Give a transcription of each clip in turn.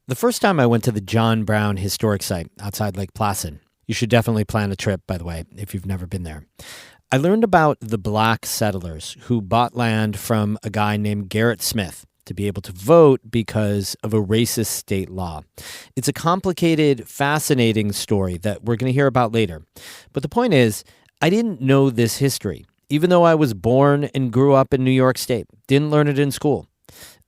The first time I went to the John Brown Historic Site outside Lake Placid. You should definitely plan a trip, by the way, if you've never been there. I learned about the black settlers who bought land from a guy named Garrett Smith to be able to vote because of a racist state law. It's a complicated, fascinating story that we're going to hear about later. But the point is, I didn't know this history, even though I was born and grew up in New York State. Didn't learn it in school.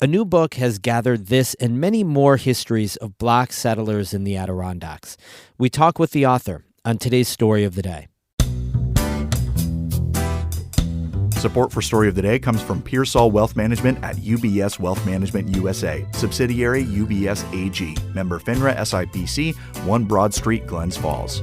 A new book has gathered this and many more histories of black settlers in the Adirondacks. We talk with the author on today's Story of the Day. Support for Story of the Day comes from Pearsall Wealth Management at UBS Wealth Management USA, subsidiary UBS AG, member FINRA SIPC, 1 Broad Street, Glens Falls.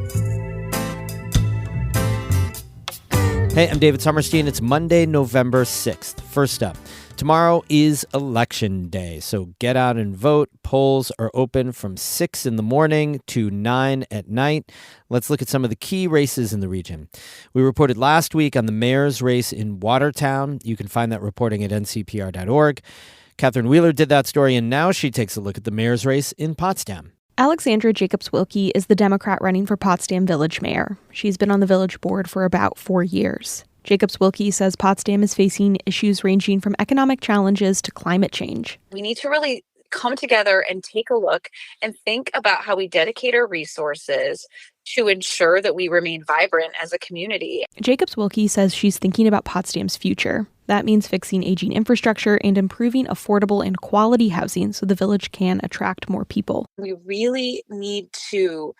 Hey, I'm David Sommerstein. It's Monday, November 6th. First up, tomorrow is Election Day, so get out and vote. Polls are open from 6 in the morning to 9 at night. Let's look at some of the key races in the region. We reported last week on the mayor's race in Watertown. You can find that reporting at ncpr.org. Catherine Wheeler did that story, and now she takes a look at the mayor's race in Potsdam. Alexandra Jacobs-Wilkie is the Democrat running for Potsdam Village Mayor. She's been on the village board for about 4 years. Jacobs-Wilkie says Potsdam is facing issues ranging from economic challenges to climate change. We need to really come together and take a look and think about how we dedicate our resources to ensure that we remain vibrant as a community. Jacobs-Wilkie says she's thinking about Potsdam's future. That means fixing aging infrastructure and improving affordable and quality housing so the village can attract more people. We really need to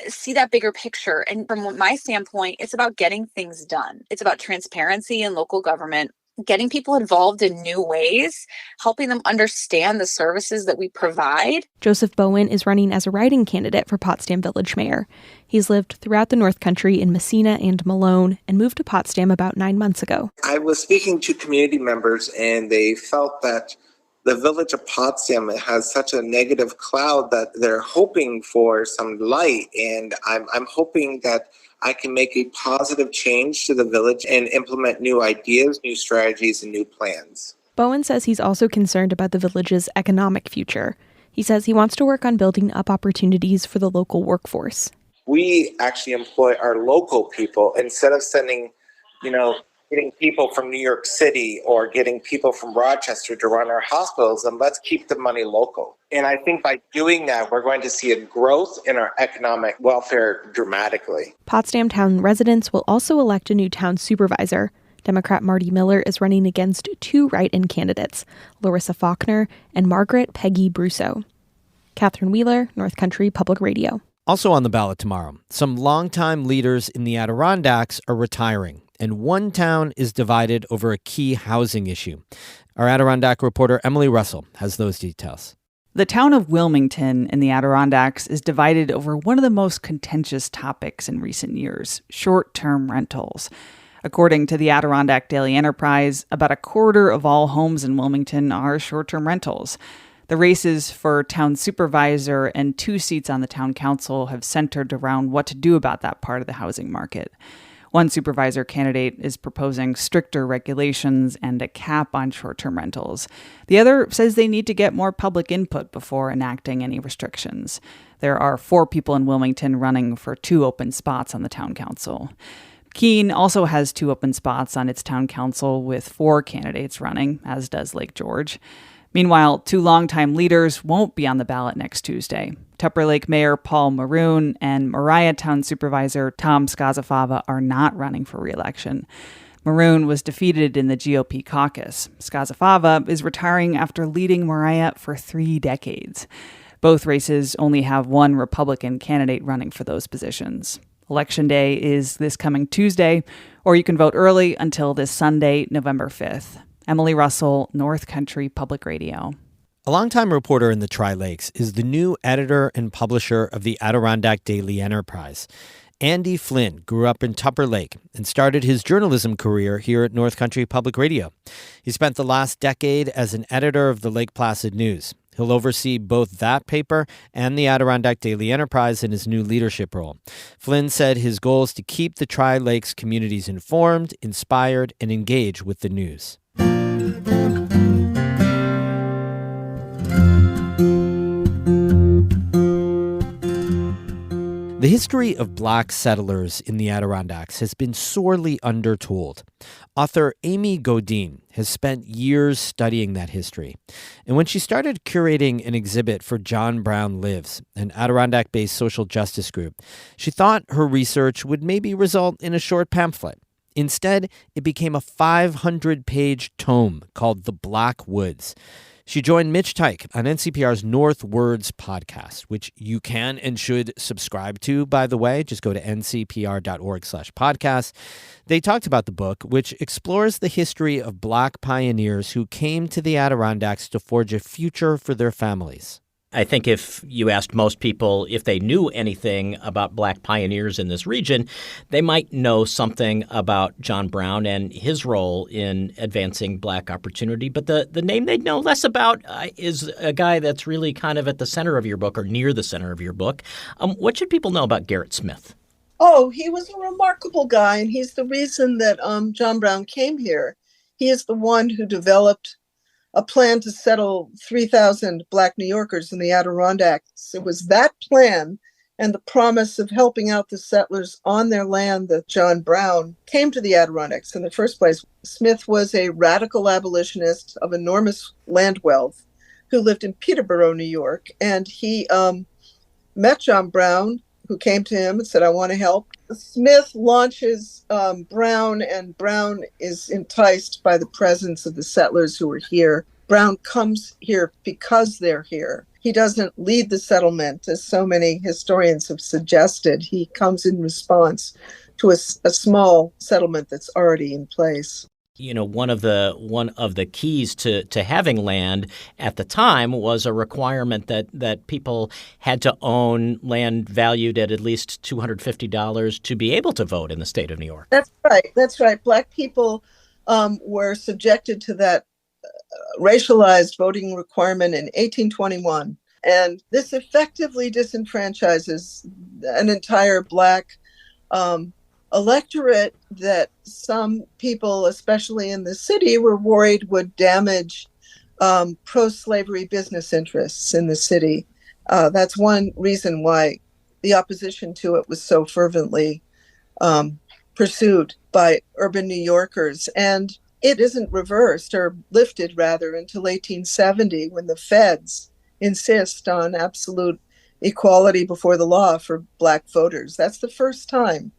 see that bigger picture. And from my standpoint, it's about getting things done. It's about transparency in local government, getting people involved in new ways, helping them understand the services that we provide. Joseph Bowen is running as a write-in candidate for Potsdam Village Mayor. He's lived throughout the North Country in Messina and Malone and moved to Potsdam about 9 months ago. I was speaking to community members and they felt that the village of Potsdam has such a negative cloud that they're hoping for some light. And I'm hoping that I can make a positive change to the village and implement new ideas, new strategies, and new plans. Bowen says he's also concerned about the village's economic future. He says he wants to work on building up opportunities for the local workforce. We actually employ our local people instead of sending, getting people from New York City or getting people from Rochester to run our hospitals, and let's keep the money local. And I think by doing that, we're going to see a growth in our economic welfare dramatically. Potsdam town residents will also elect a new town supervisor. Democrat Marty Miller is running against 2 write-in candidates, Larissa Faulkner and Margaret Peggy Brusso. Catherine Wheeler, North Country Public Radio. Also on the ballot tomorrow, some longtime leaders in the Adirondacks are retiring, and one town is divided over a key housing issue. Our Adirondack reporter Emily Russell has those details. The town of Wilmington in the Adirondacks is divided over one of the most contentious topics in recent years, short-term rentals. According to the Adirondack Daily Enterprise, about a quarter of all homes in Wilmington are short-term rentals. The races for town supervisor and 2 seats on the town council have centered around what to do about that part of the housing market. One supervisor candidate is proposing stricter regulations and a cap on short-term rentals. The other says they need to get more public input before enacting any restrictions. There are 4 people in Wilmington running for 2 open spots on the town council. Keene also has 2 open spots on its town council with 4 candidates running, as does Lake George. Meanwhile, 2 longtime leaders won't be on the ballot next Tuesday. Tupper Lake Mayor Paul Maroon and Mariah Town Supervisor Tom Scazafava are not running for re-election. Maroon was defeated in the GOP caucus. Scazafava is retiring after leading Mariah for 3 decades. Both races only have 1 Republican candidate running for those positions. Election Day is this coming Tuesday, or you can vote early until this Sunday, November 5th. Emily Russell, North Country Public Radio. A longtime reporter in the Tri-Lakes is the new editor and publisher of the Adirondack Daily Enterprise. Andy Flynn grew up in Tupper Lake and started his journalism career here at North Country Public Radio. He spent the last decade as an editor of the Lake Placid News. He'll oversee both that paper and the Adirondack Daily Enterprise in his new leadership role. Flynn said his goal is to keep the Tri-Lakes communities informed, inspired, and engaged with the news. history of black settlers in the Adirondacks has been sorely undertold. Author Amy Godine has spent years studying that history. And when she started curating an exhibit for John Brown Lives, an Adirondack-based social justice group, she thought her research would maybe result in a short pamphlet. Instead, it became a 500-page tome called The Black Woods. She joined Mitch Teich on NCPR's North Words podcast, which you can and should subscribe to, by the way. Just go to ncpr.org/podcast. They talked about the book, which explores the history of black pioneers who came to the Adirondacks to forge a future for their families. I think if you asked most people if they knew anything about black pioneers in this region, they might know something about John Brown and his role in advancing black opportunity. But the name they'd know less about is a guy that's really kind of at the center of your book or near the center of your book. What should people know about Garrett Smith? Oh, he was a remarkable guy, and he's the reason that John Brown came here. He is the one who developed a plan to settle 3,000 Black New Yorkers in the Adirondacks. It was that plan and the promise of helping out the settlers on their land that John Brown came to the Adirondacks in the first place. Smith was a radical abolitionist of enormous land wealth who lived in Peterborough, New York, and he met John Brown, who came to him and said, "I want to help." Smith launches Brown, and Brown is enticed by the presence of the settlers who are here. Brown comes here because they're here. He doesn't lead the settlement, as so many historians have suggested. He comes in response to a small settlement that's already in place. You know, one of the keys to having land at the time was a requirement that people had to own land valued at least $250 to be able to vote in the state of New York. That's right. That's right. Black people were subjected to that racialized voting requirement in 1821. And this effectively disenfranchises an entire Black electorate that some people, especially in the city, were worried would damage pro-slavery business interests in the city. That's one reason why the opposition to it was so fervently pursued by urban New Yorkers. And it isn't reversed, or lifted rather, until 1870, when the feds insist on absolute equality before the law for Black voters. That's the first time.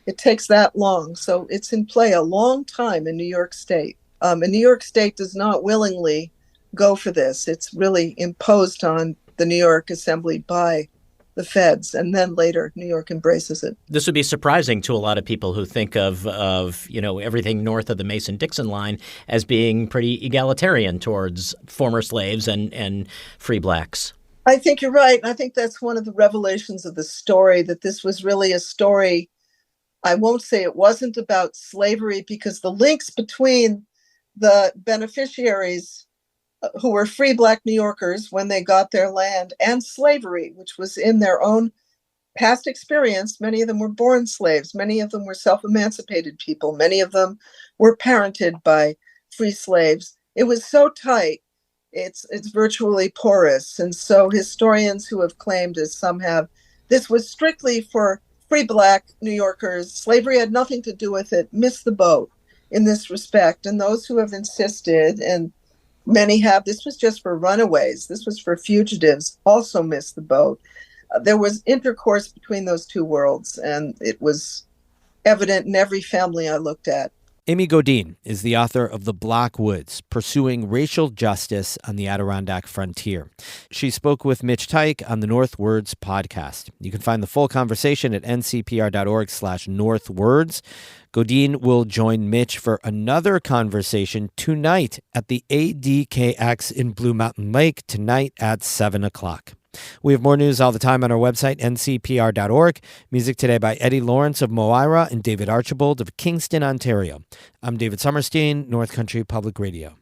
It takes that long. So it's in play a long time in New York State. And New York State does not willingly go for this. It's really imposed on the New York Assembly by the feds, and then later New York embraces it. This would be surprising to a lot of people who think of everything north of the Mason-Dixon line as being pretty egalitarian towards former slaves and free blacks. I think you're right. I think that's one of the revelations of the story, that this was really a story. I won't say it wasn't about slavery, because the links between the beneficiaries who were free Black New Yorkers when they got their land and slavery, which was in their own past experience. Many of them were born slaves. Many of them were self-emancipated people. Many of them were parented by free slaves. It was so tight, it's virtually porous. And so historians who have claimed, as some have, this was strictly for free Black New Yorkers, slavery had nothing to do with it, missed the boat in this respect. And those who have insisted, and many have, this was just for runaways, this was for fugitives, also missed the boat. There was intercourse between those two worlds, and it was evident in every family I looked at. Amy Godine is the author of The Black Woods, Pursuing Racial Justice on the Adirondack Frontier. She spoke with Mitch Teich on the North Words podcast. You can find the full conversation at ncpr.org/northwords. Godine will join Mitch for another conversation tonight at the ADKX in Blue Mountain Lake, tonight at 7 o'clock. We have more news all the time on our website, ncpr.org. Music today by Eddie Lawrence of Moira and David Archibald of Kingston, Ontario. I'm David Summerstein, North Country Public Radio.